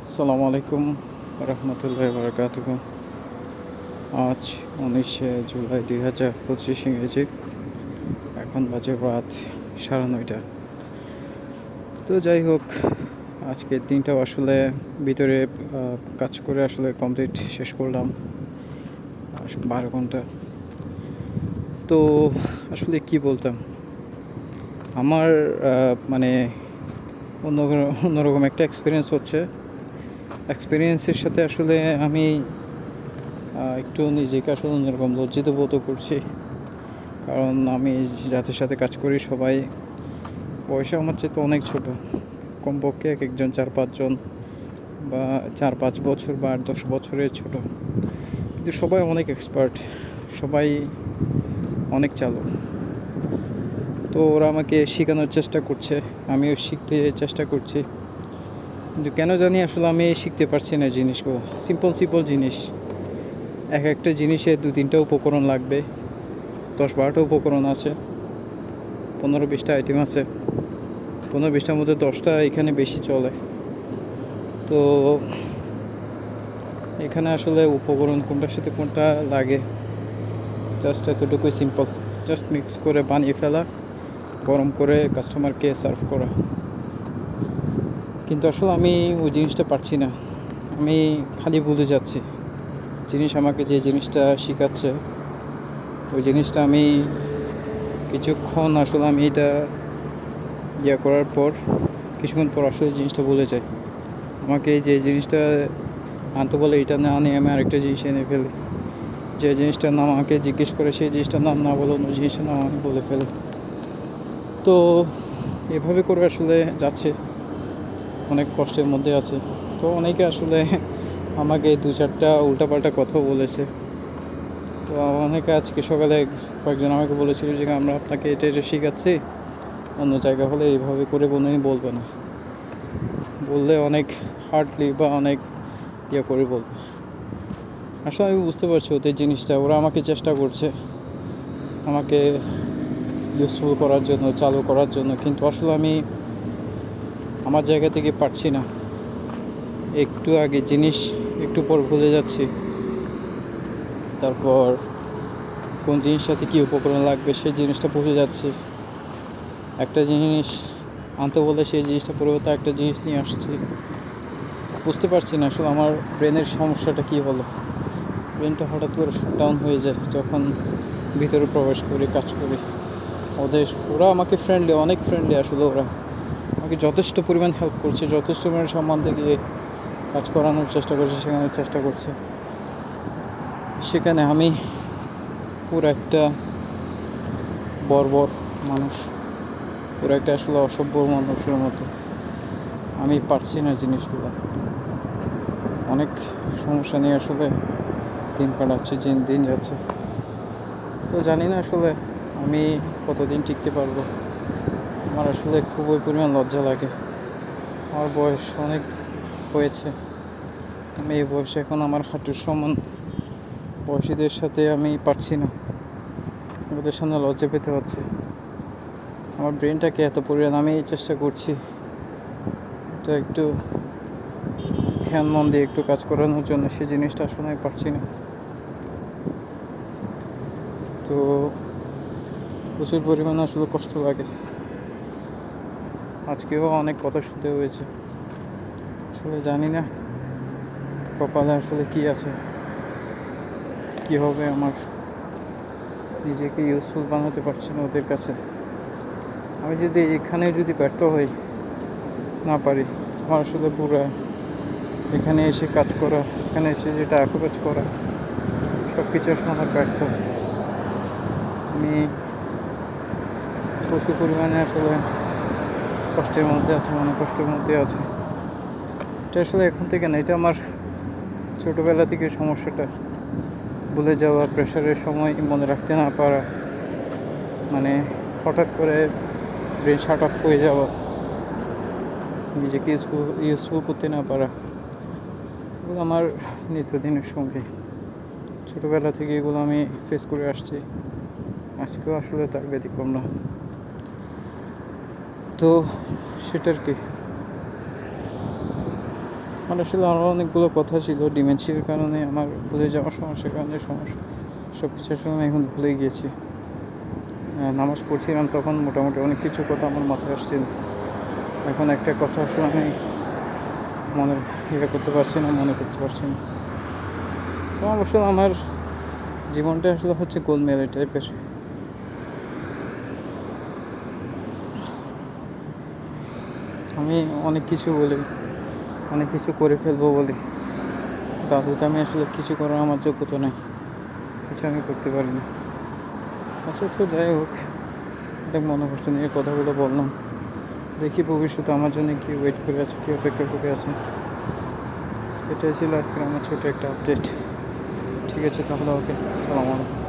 আসসালামু আলাইকুম রহমতুল্লাহ বারকাতুহু। আজ 19শে জুলাই 2025 ইংরেজি। এখন বাজে রাত 9:30। তো যাই হোক, আজকের দিনটাও আসলে ভিতরে কাজ করে আসলে কমপ্লিট শেষ করলাম 12 ঘন্টা। তো আসলে কি বলতাম, আমার মানে অন্যরকম একটা এক্সপিরিয়েন্স হচ্ছে। এক্সপিরিয়েন্সের সাথে আসলে আমি একটু নিজেকে আসলে অন্যরকম লজ্জিত বোধ করছি। কারণ আমি যাদের সাথে কাজ করি সবাই বয়সে আমার চেয়ে তো অনেক ছোট। কমপক্ষে এক একজন 4-5 জন বা 4-5 বছর বা 8-10 বছরের ছোট, কিন্তু সবাই অনেক এক্সপার্ট, সবাই অনেক চালু। তো ওরা আমাকে শেখানোর চেষ্টা করছে, আমিও শিখতে চেষ্টা করছি, কিন্তু কেন জানি আসলে আমি শিখতে পারছি না জিনিসগুলো। সিম্পল জিনিস, একটা জিনিসে 2-3টা উপকরণ লাগবে, 10-12টা উপকরণ আছে, 15-20টা আইটেম আছে, 15-20টার মধ্যে 10টা এখানে বেশি চলে। তো এখানে আসলে উপকরণ কোনটার সাথে কোনটা লাগে জাস্ট এতটুকুই সিম্পল। জাস্ট মিক্স করে বানিয়ে ফেলা, গরম করে কাস্টমারকে সার্ভ করা। কিন্তু আসলে আমি ওই জিনিসটা পারছি না, আমি খালি ভুলে যাচ্ছি। আমাকে যে জিনিসটা শেখাচ্ছে ওই জিনিসটা আমি কিছুক্ষণ আসলে আমি এটা করার পর কিছুক্ষণ পর আসলে জিনিসটা ভুলে যাই। আমাকে যে জিনিসটা আনতে বলে এটা না আনি আমি আরেকটা জিনিস এনে ফেলি। যে জিনিসটার নাম আমাকে জিজ্ঞেস করে সেই জিনিসটার নাম না বলে অন্য জিনিসটার নাম আমি বলে ফেলি। তো এভাবে করে আসলে যাচ্ছে, অনেক কষ্টের মধ্যে আছে। তো অনেকে আসলে আমাকে 2-4টা উল্টাপাল্টা কথা বলেছে। তো অনেকে আজকে সকালে কয়েকজন আমাকে বলেছিল যে আমরা আপনাকে এটা শেখাচ্ছি, অন্য জায়গা হলে এইভাবে করে কোনোদিন বলবে না, বললে অনেক হার্ডলি বা অনেক করে বলবে। আসলে আমি বুঝতে পারছি ওদের জিনিসটা, ওরা আমাকে চেষ্টা করছে আমাকে ইউজফুল করার জন্য, চালু করার জন্য, কিন্তু আসলে আমি আমার জায়গা থেকে পারছি না। একটু আগে জিনিস একটু পর ভুলে যাচ্ছি, তারপর কোন জিনিসের সাথে কী উপকরণ লাগবে সেই জিনিসটা ভুলে যাচ্ছি। একটা জিনিস আনতে বলে সেই জিনিসটা পরিবর্তে একটা জিনিস নিয়ে আসছি। বুঝতে পারছি না আসলে আমার ব্রেনের সমস্যাটা কী হলো। ব্রেনটা হঠাৎ করে শাটডাউন হয়ে যায় যখন ভিতরে প্রবেশ করি, কাজ করি। ওরা আমাকে ফ্রেন্ডলি, অনেক ফ্রেন্ডলি। আসলে ওরা আমাকে যথেষ্ট পরিমাণ হেল্প করছে, যথেষ্ট পরিমাণ সম্মান থেকে কাজ করানোর চেষ্টা করছে, শেখানোর চেষ্টা করছে। সেখানে আমি পুরো একটা বর্বর মানুষ, পুরো একটা আসলে অসভ্য মানুষের মতো আমি পারছি না জিনিসগুলো। অনেক সমস্যা নিয়ে আসলে দিন কাটাচ্ছে, দিন যাচ্ছে। তো জানি না আসলে আমি কতদিন টিকতে পারবো। আমার আসলে খুবই পরিমাণ লজ্জা লাগে। আমার বয়স অনেক হয়েছে, আমি এই বয়সে এখন আমার হাঁটুর সমান বয়সীদের সাথে আমি পারছি না, ওদের সামনে লজ্জা পেতে হচ্ছে। আমার ব্রেনটাকে এত পরিমাণ আমি চেষ্টা করছি এটা একটু ধ্যান মন দিয়ে একটু কাজ করানোর জন্য, সেই জিনিসটা আসলে আমি পারছি না। তো প্রচুর পরিমাণে আসলে কষ্ট লাগে। আজকেও অনেক কথা শুনতে হয়েছে। আসলে জানি না কপালে আসলে কি আছে, কি হবে আমার। নিজেকে ইউজফুল বানাতে পারছি না ওদের কাছে। আমি যদি এখানে ব্যর্থ হই, না পারি, আমার আসলে পুরো এখানে এসে কাজ করা, এখানে এসে যেটা অ্যাপ্রোচ করা সব কিছু আসলে আমার ব্যর্থ। আমি প্রচুর পরিমাণে আসলে কষ্টের মধ্যে আছি, কষ্টের মধ্যে আছি। এটা আসলে এখন থেকে না, এটা আমার ছোটোবেলা থেকে সমস্যাটা। ভুলে যাওয়া, প্রেশারের সময় মনে রাখতে না পারা, মানে হঠাৎ করে ব্রেন শাট অফ হয়ে যাওয়া, নিজেকে ইউজফুল করতে না পারা, এগুলো আমার নিত্যদিনের সঙ্গী। ছোটোবেলা থেকে এগুলো আমি ফেস করে আসছি, আজকেও আসলে তার ব্যতিক্রম না। তো সেটার কি আমার আসলে আরও অনেকগুলো কথা ছিল, ডিমেনশিয়ার কারণে আমার ভুলে যাওয়ার সমস্যার কারণে সমস্যা সব কিছু আসলে আমি এখন ভুলে গিয়েছি। নামাজ পড়ছিলাম তখন মোটামুটি অনেক কিছু কথা আমার মাথায় আসছিল, এখন একটা কথা আসলে আমি মনে করতে পারছি না, মনে করতে পারছি না। তো অবশ্য আমার জীবনটা আসলে হচ্ছে গোলমেলে টাইপের। আমি অনেক কিছু বলি, অনেক কিছু করে ফেলবো বলি, কিন্তু আমি আসলে কিছু করার আমার যোগ্যতা নেই, কিছু আমি করতে পারি না। আচ্ছা, তো যাই হোক, অনেক মনে কষ্ট নিয়ে কথাগুলো বললাম। দেখি ভবিষ্যতে আমার জন্য কী ওয়েট করে আছে, কী অপেক্ষা করে আছে। এটাই ছিল আজকের আমার ছোটো একটা আপডেট। ঠিক আছে তাহলে, ওকে, আসসালামু আলাইকুম।